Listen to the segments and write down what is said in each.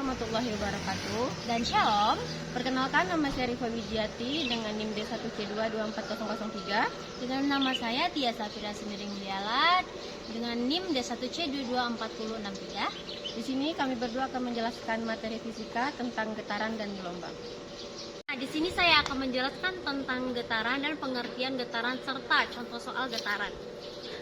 warahmatullahi wabarakatuh. Dan Shalom. Perkenalkan, nama saya Rifa Wijiati dengan NIM D1C22403. Dengan nama saya Tia Safira Sendering Mulialat dengan NIM D1C224063. Di sini kami berdua akan menjelaskan materi fisika tentang getaran dan gelombang. Nah, di sini saya akan menjelaskan tentang getaran dan pengertian getaran serta contoh soal getaran.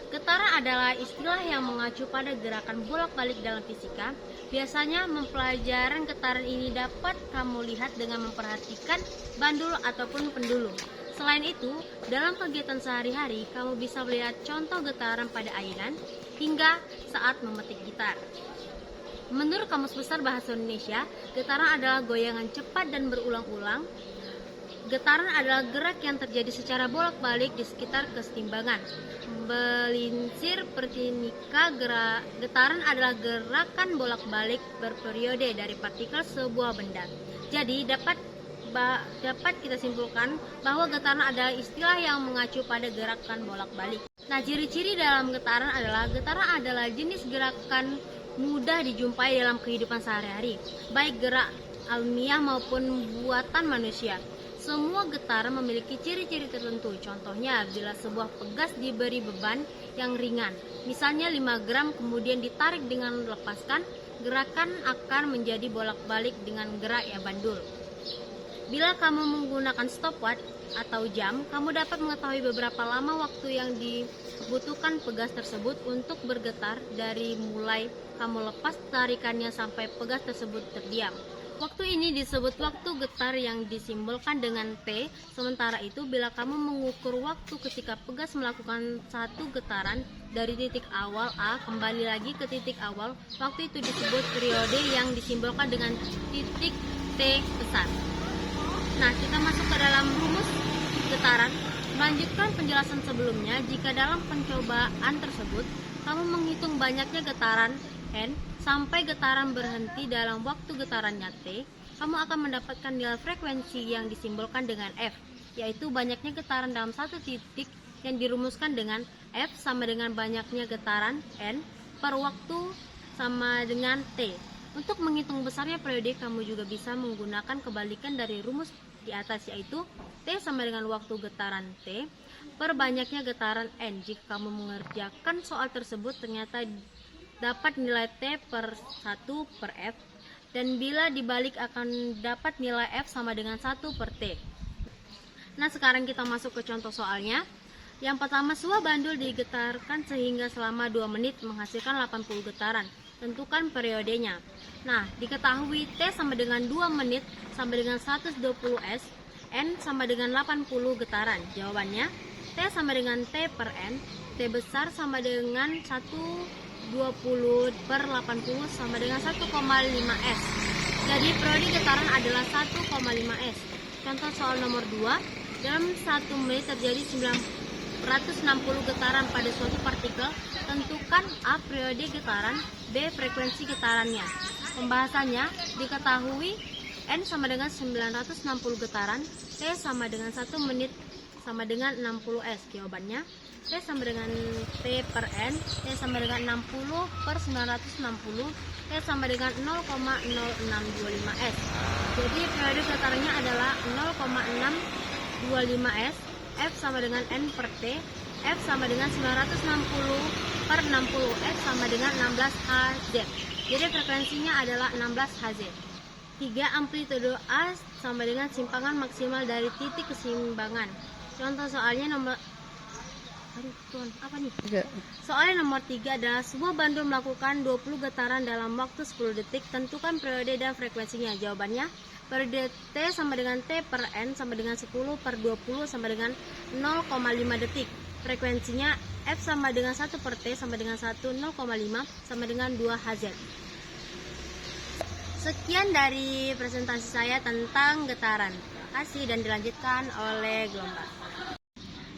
Getaran adalah istilah yang mengacu pada gerakan bolak-balik dalam fisika. Biasanya mempelajaran getaran ini dapat kamu lihat dengan memperhatikan bandul ataupun pendulum. Selain itu, dalam kegiatan sehari-hari, kamu bisa melihat contoh getaran pada ayunan hingga saat memetik gitar. Menurut Kamus Besar Bahasa Indonesia, getaran adalah goyangan cepat dan berulang-ulang. Getaran adalah gerak yang terjadi secara bolak-balik di sekitar kesetimbangan. Melinsir pertinika, getaran adalah gerakan bolak-balik berperiode dari partikel sebuah benda. Jadi dapat kita simpulkan bahwa getaran adalah istilah yang mengacu pada gerakan bolak-balik. Nah, ciri-ciri dalam getaran adalah jenis gerakan mudah dijumpai dalam kehidupan sehari-hari, baik gerak alamiah maupun buatan manusia. Semua getaran memiliki ciri-ciri tertentu. Contohnya, bila sebuah pegas diberi beban yang ringan, misalnya 5 gram, kemudian ditarik dengan lepaskan, gerakan akan menjadi bolak-balik dengan gerak bandul. Bila kamu menggunakan stopwatch atau jam, kamu dapat mengetahui beberapa lama waktu yang dibutuhkan pegas tersebut untuk bergetar dari mulai kamu lepas tarikannya sampai pegas tersebut terdiam. Waktu ini disebut waktu getar yang disimbolkan dengan T. Sementara itu, bila kamu mengukur waktu ketika pegas melakukan satu getaran dari titik awal A kembali lagi ke titik awal, waktu itu disebut periode yang disimbolkan dengan titik T besar. Nah, kita masuk ke dalam rumus getaran. Melanjutkan penjelasan sebelumnya, jika dalam pencobaan tersebut kamu menghitung banyaknya getaran N sampai getaran berhenti dalam waktu getarannya T, kamu akan mendapatkan nilai frekuensi yang disimbolkan dengan F, yaitu banyaknya getaran dalam satu titik yang dirumuskan dengan F sama dengan banyaknya getaran N per waktu sama dengan T. Untuk menghitung besarnya periode, kamu juga bisa menggunakan kebalikan dari rumus di atas, yaitu T sama dengan waktu getaran T per banyaknya getaran N. Jika kamu mengerjakan soal tersebut, ternyata dapat nilai T per 1 per F, dan bila dibalik akan dapat nilai F sama dengan 1 per T. Nah, sekarang kita masuk ke contoh soalnya. Yang pertama, sebuah bandul digetarkan sehingga selama 2 menit menghasilkan 80 getaran. Tentukan periodenya. Nah, diketahui T sama dengan 2 menit sama dengan 120 S, N sama dengan 80 getaran. Jawabannya, T sama dengan T per N, T besar sama dengan 120 per 80 sama dengan 1,5 S. Jadi periode getaran adalah 1,5 S. Contoh soal nomor 2, dalam 1 menit terjadi 960 getaran pada suatu partikel. Tentukan A periode getaran, B frekuensi getarannya. Pembahasannya, diketahui N sama dengan 960 getaran, T sama dengan 1 menit sama dengan 60 S. Jawabannya, T sama dengan T per N, T sama dengan 60 per 960, T sama dengan 0,0625 S. Jadi periode getarannya adalah 0,625 S, F sama dengan N per T, F sama dengan 960 per 60, S sama dengan 16 Hz. Jadi frekuensinya adalah 16 Hz. 3. Amplitude A sama dengan simpangan maksimal dari titik keseimbangan. Contoh soalnya nomor Soalnya nomor 3 adalah sebuah bandul melakukan 20 getaran dalam waktu 10 detik. Tentukan periode dan frekuensinya. Jawabannya, periode T sama dengan T per N sama dengan 10 per 20 sama dengan 0,5 detik. Frekuensinya F sama dengan 1 per T sama dengan 1, 0,5 sama dengan 2 Hz. Sekian dari presentasi saya tentang getaran. Terima kasih dan dilanjutkan oleh gelombang.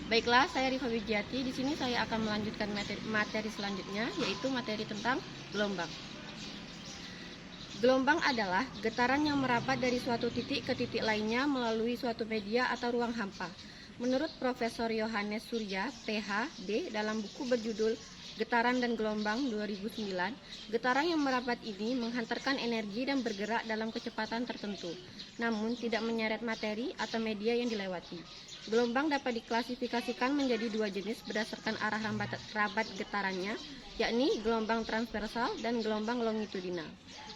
Baiklah, saya Rifa Wijiati. Di sini saya akan melanjutkan materi selanjutnya, yaitu materi tentang gelombang. Gelombang adalah getaran yang merapat dari suatu titik ke titik lainnya melalui suatu media atau ruang hampa. Menurut Profesor Yohanes Surya, PhD, dalam buku berjudul Getaran dan Gelombang 2009, getaran yang merambat ini menghantarkan energi dan bergerak dalam kecepatan tertentu, namun tidak menyeret materi atau media yang dilewati. Gelombang dapat diklasifikasikan menjadi dua jenis berdasarkan arah rambat getarannya, yakni gelombang transversal dan gelombang longitudinal.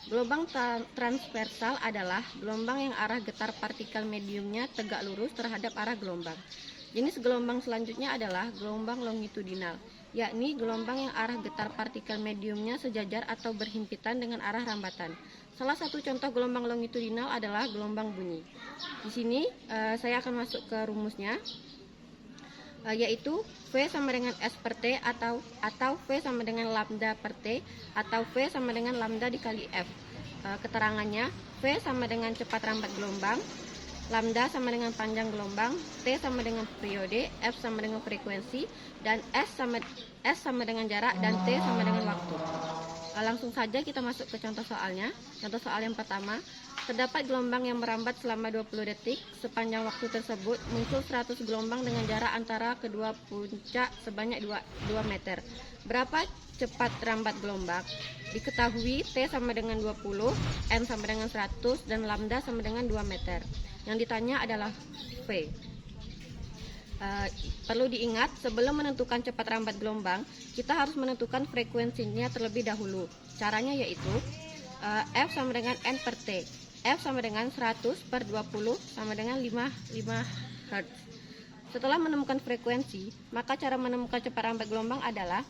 Gelombang transversal adalah gelombang yang arah getar partikel mediumnya tegak lurus terhadap arah gelombang. Jenis gelombang selanjutnya adalah gelombang longitudinal, yakni gelombang yang arah getar partikel mediumnya sejajar atau berhimpitan dengan arah rambatan. Salah satu contoh gelombang longitudinal adalah gelombang bunyi. Di sini saya akan masuk ke rumusnya, yaitu V sama dengan S per T atau V sama dengan lambda per T atau V sama dengan lambda dikali F. Keterangannya, V sama dengan cepat rambat gelombang, lambda sama dengan panjang gelombang, T sama dengan periode, F sama dengan frekuensi, dan S sama dengan jarak, dan T sama dengan waktu. Langsung saja kita masuk ke contoh soalnya. Contoh soal yang pertama, terdapat gelombang yang merambat selama 20 detik. Sepanjang waktu tersebut muncul 100 gelombang dengan jarak antara kedua puncak sebanyak 2 meter. Berapa cepat rambat gelombang? Diketahui T sama dengan 20, M sama dengan 100, dan lambda sama dengan 2 meter. Yang ditanya adalah V. Perlu diingat, sebelum menentukan cepat rambat gelombang, kita harus menentukan frekuensinya terlebih dahulu. Caranya yaitu F sama dengan N per T. F sama dengan 100 per 20 sama dengan 5 Hz. Setelah menemukan frekuensi, maka cara menemukan cepat rambat gelombang adalah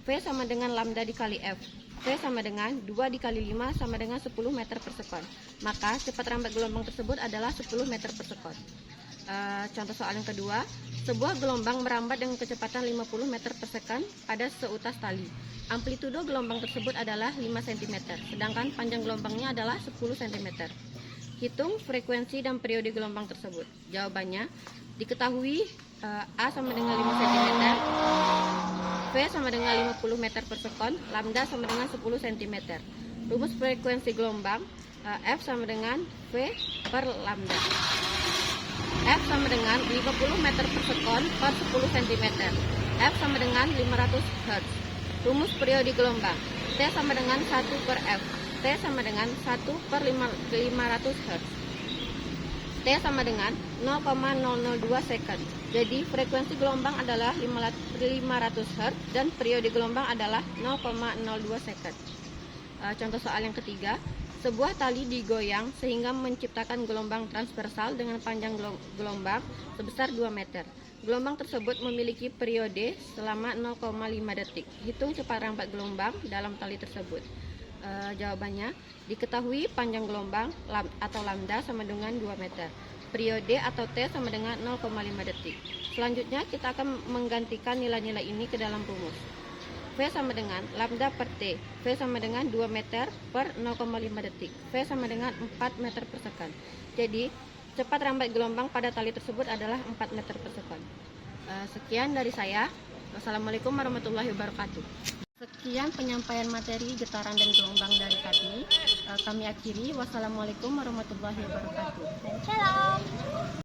V sama dengan lambda dikali F. V sama dengan 2 dikali 5 sama dengan 10 meter per sekon. Maka cepat rambat gelombang tersebut adalah 10 meter per sekon. Contoh soal yang kedua, sebuah gelombang merambat dengan kecepatan 50 meter per sekon pada seutas tali. Amplitudo gelombang tersebut adalah 5 cm, sedangkan panjang gelombangnya adalah 10 cm. Hitung frekuensi dan periode gelombang tersebut. Jawabannya, diketahui A sama dengan 5 cm, V sama dengan 50 meter per sekon, lambda sama dengan 10 cm. Rumus frekuensi gelombang, F sama dengan V per lambda. F sama dengan 50 meter per sekon per 10 cm. F sama dengan 500 Hz. Rumus periode gelombang, T sama dengan 1 per F. T sama dengan 1 per 500 Hz. T sama dengan 0,002 second. Jadi frekuensi gelombang adalah 500 Hz dan periode gelombang adalah 0,02 second. Contoh soal yang ketiga, sebuah tali digoyang sehingga menciptakan gelombang transversal dengan panjang gelombang sebesar 2 meter. Gelombang tersebut memiliki periode selama 0,5 detik. Hitung cepat rambat gelombang dalam tali tersebut. Jawabannya, diketahui panjang gelombang atau lambda sama dengan 2 meter. Periode atau T sama dengan 0,5 detik. Selanjutnya kita akan menggantikan nilai-nilai ini ke dalam rumus. V sama dengan lambda per T. V sama dengan 2 meter per 0,5 detik. V sama dengan 4 meter per sekon. Jadi, cepat rambat gelombang pada tali tersebut adalah 4 meter per sekon. Sekian dari saya. Wassalamualaikum warahmatullahi wabarakatuh. Sekian penyampaian materi getaran dan gelombang dari kami. Kami akhiri. Wassalamualaikum warahmatullahi wabarakatuh. Shalom.